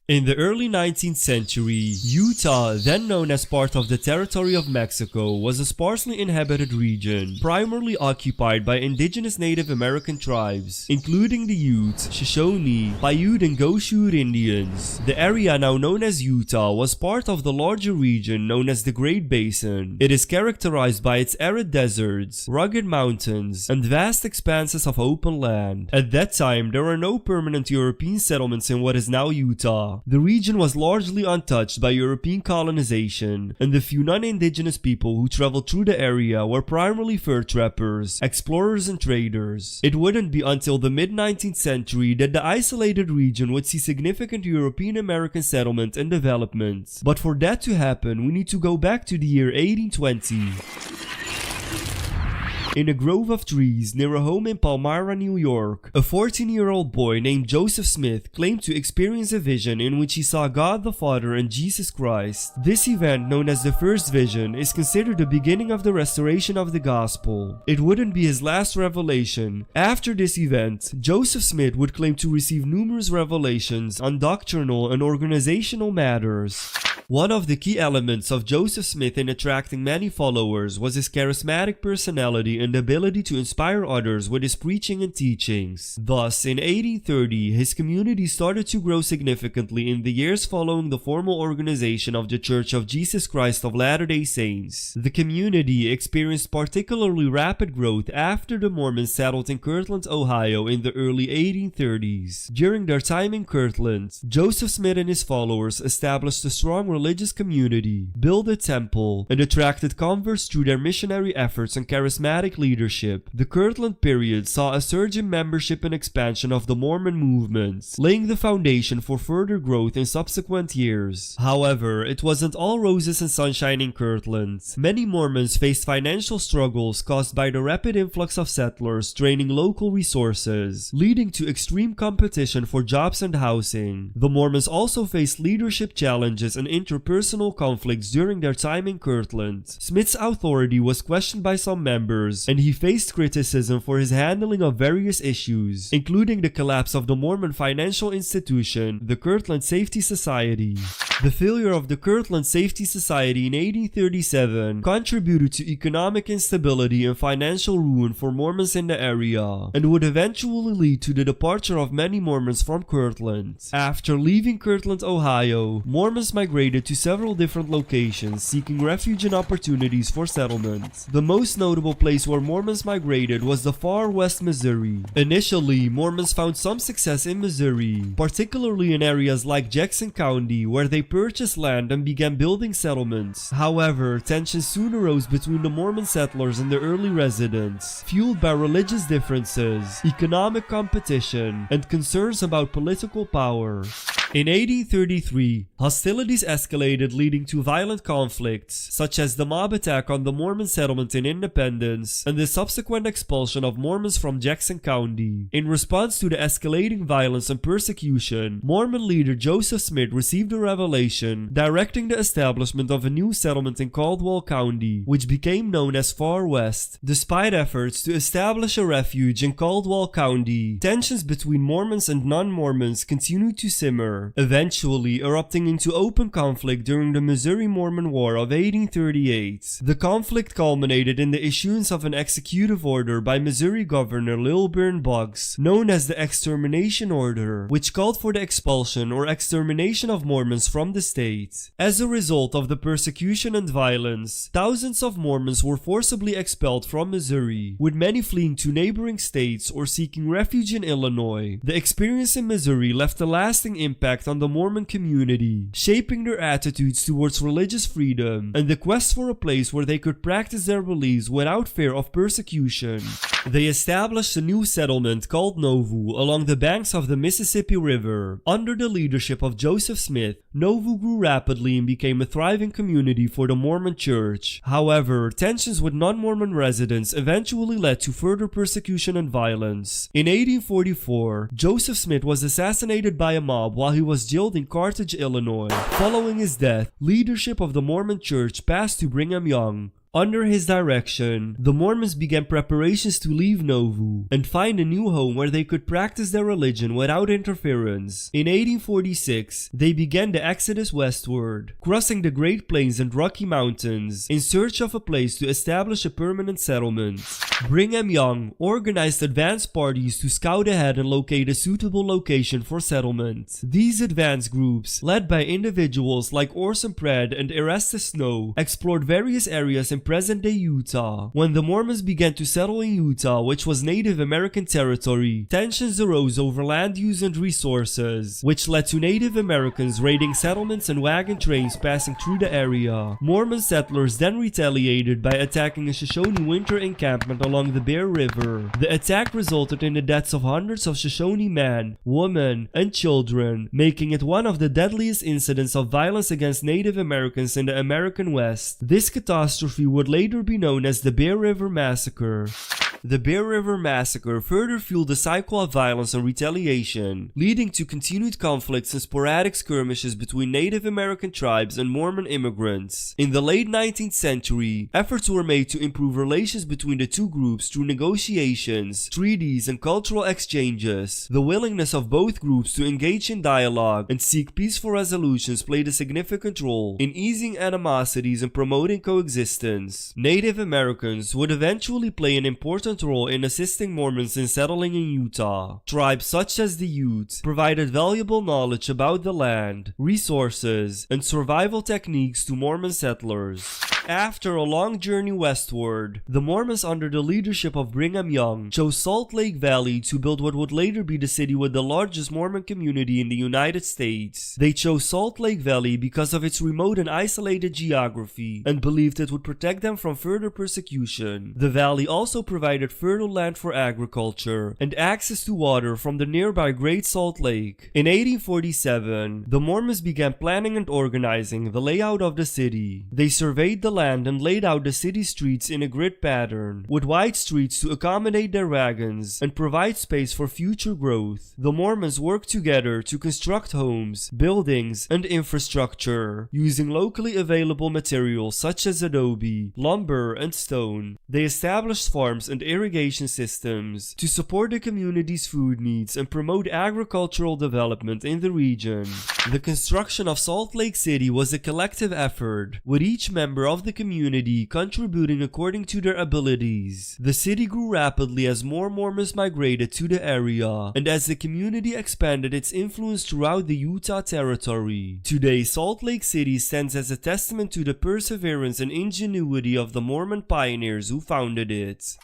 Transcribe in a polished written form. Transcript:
In the early 19th century, Utah, then known as part of the territory of Mexico, was a sparsely inhabited region, primarily occupied by indigenous Native American tribes, including the Utes, Shoshone, Paiute, and Goshoot Indians. The area now known as Utah was part of the larger region known as the Great Basin. It is characterized by its arid deserts, rugged mountains, and vast expanses of open land. At that time, there were no permanent European settlements in what is now Utah. The region was largely untouched by European colonization, and the few non-indigenous people who traveled through the area were primarily fur trappers, explorers, and traders. It wouldn't be until the mid-19th century that the isolated region would see significant European-American settlement and development. But for that to happen, we need to go back to the year 1820. In a grove of trees near a home in Palmyra, New York, a 14-year-old boy named Joseph Smith claimed to experience a vision in which he saw God the Father and Jesus Christ. This event, known as the First Vision, is considered the beginning of the restoration of the gospel. It wouldn't be his last revelation. After this event, Joseph Smith would claim to receive numerous revelations on doctrinal and organizational matters. One of the key elements of Joseph Smith in attracting many followers was his charismatic personality and ability to inspire others with his preaching and teachings. Thus, in 1830, his community started to grow significantly in the years following the formal organization of the Church of Jesus Christ of Latter-day Saints. The community experienced particularly rapid growth after the Mormons settled in Kirtland, Ohio in the early 1830s. During their time in Kirtland, Joseph Smith and his followers established a strong religious community, built a temple, and attracted converts through their missionary efforts and charismatic leadership. The Kirtland period saw a surge in membership and expansion of the Mormon movement, laying the foundation for further growth in subsequent years. However, it wasn't all roses and sunshine in Kirtland. Many Mormons faced financial struggles caused by the rapid influx of settlers draining local resources, leading to extreme competition for jobs and housing. The Mormons also faced leadership challenges and interpersonal conflicts during their time in Kirtland. Smith's authority was questioned by some members, and he faced criticism for his handling of various issues, including the collapse of the Mormon financial institution, the Kirtland Safety Society. The failure of the Kirtland Safety Society in 1837 contributed to economic instability and financial ruin for Mormons in the area, and would eventually lead to the departure of many Mormons from Kirtland. After leaving Kirtland, Ohio, Mormons migrated to several different locations, seeking refuge and opportunities for settlement. The most notable place where Mormons migrated was the far west Missouri. Initially, Mormons found some success in Missouri, particularly in areas like Jackson County, where they purchased land and began building settlements. However, tensions soon arose between the Mormon settlers and the early residents, fueled by religious differences, economic competition, and concerns about political power. In 1833, hostilities escalated, leading to violent conflicts, such as the mob attack on the Mormon settlement in Independence and the subsequent expulsion of Mormons from Jackson County. In response to the escalating violence and persecution, Mormon leader Joseph Smith received a revelation directing the establishment of a new settlement in Caldwell County, which became known as Far West. Despite efforts to establish a refuge in Caldwell County, tensions between Mormons and non-Mormons continued to simmer, eventually erupting into open conflict during the Missouri Mormon War of 1838. The conflict culminated in the issuance of an executive order by Missouri Governor Lilburn Buggs, known as the Extermination Order, which called for the expulsion or extermination of Mormons from the state. As a result of the persecution and violence, thousands of Mormons were forcibly expelled from Missouri, with many fleeing to neighboring states or seeking refuge in Illinois. The experience in Missouri left a lasting impact on the Mormon community, shaping their attitudes towards religious freedom and the quest for a place where they could practice their beliefs without fear of persecution. They established a new settlement called Nauvoo along the banks of the Mississippi River. Under the leadership of Joseph Smith, Nauvoo grew rapidly and became a thriving community for the Mormon Church. However, tensions with non-Mormon residents eventually led to further persecution and violence. In 1844, Joseph Smith was assassinated by a mob while he was jailed in Carthage, Illinois. Following his death, leadership of the Mormon Church passed to Brigham Young. Under his direction, the Mormons began preparations to leave Nauvoo and find a new home where they could practice their religion without interference. In 1846, they began the exodus westward, crossing the Great Plains and Rocky Mountains in search of a place to establish a permanent settlement. Brigham Young organized advance parties to scout ahead and locate a suitable location for settlement. These advance groups, led by individuals like Orson Pratt and Erastus Snow, explored various areas in present-day Utah. When the Mormons began to settle in Utah, which was Native American territory, tensions arose over land use and resources, which led to Native Americans raiding settlements and wagon trains passing through the area. Mormon settlers then retaliated by attacking a Shoshone winter encampment along the Bear River. The attack resulted in the deaths of hundreds of Shoshone men, women, and children, making it one of the deadliest incidents of violence against Native Americans in the American West. This catastrophe would later be known as the Bear River Massacre. The Bear River Massacre further fueled the cycle of violence and retaliation, leading to continued conflicts and sporadic skirmishes between Native American tribes and Mormon immigrants. In the late 19th century, efforts were made to improve relations between the two groups through negotiations, treaties, and cultural exchanges. The willingness of both groups to engage in dialogue and seek peaceful resolutions played a significant role in easing animosities and promoting coexistence. Native Americans would eventually play an important role in assisting Mormons in settling in Utah. Tribes such as the Utes provided valuable knowledge about the land, resources, and survival techniques to Mormon settlers. After a long journey westward, the Mormons under the leadership of Brigham Young chose Salt Lake Valley to build what would later be the city with the largest Mormon community in the United States. They chose Salt Lake Valley because of its remote and isolated geography and believed it would protect them from further persecution. The valley also provided fertile land for agriculture and access to water from the nearby Great Salt Lake. In 1847, the Mormons began planning and organizing the layout of the city. They surveyed the land and laid out the city streets in a grid pattern, with wide streets to accommodate their wagons and provide space for future growth. The Mormons worked together to construct homes, buildings, and infrastructure, using locally available materials such as adobe, lumber, and stone. They established farms and irrigation systems to support the community's food needs and promote agricultural development in the region. The construction of Salt Lake City was a collective effort, with each member of the community contributing according to their abilities. The city grew rapidly as more Mormons migrated to the area, and as the community expanded its influence throughout the Utah territory. Today, Salt Lake City stands as a testament to the perseverance and ingenuity of the Mormon pioneers who founded it.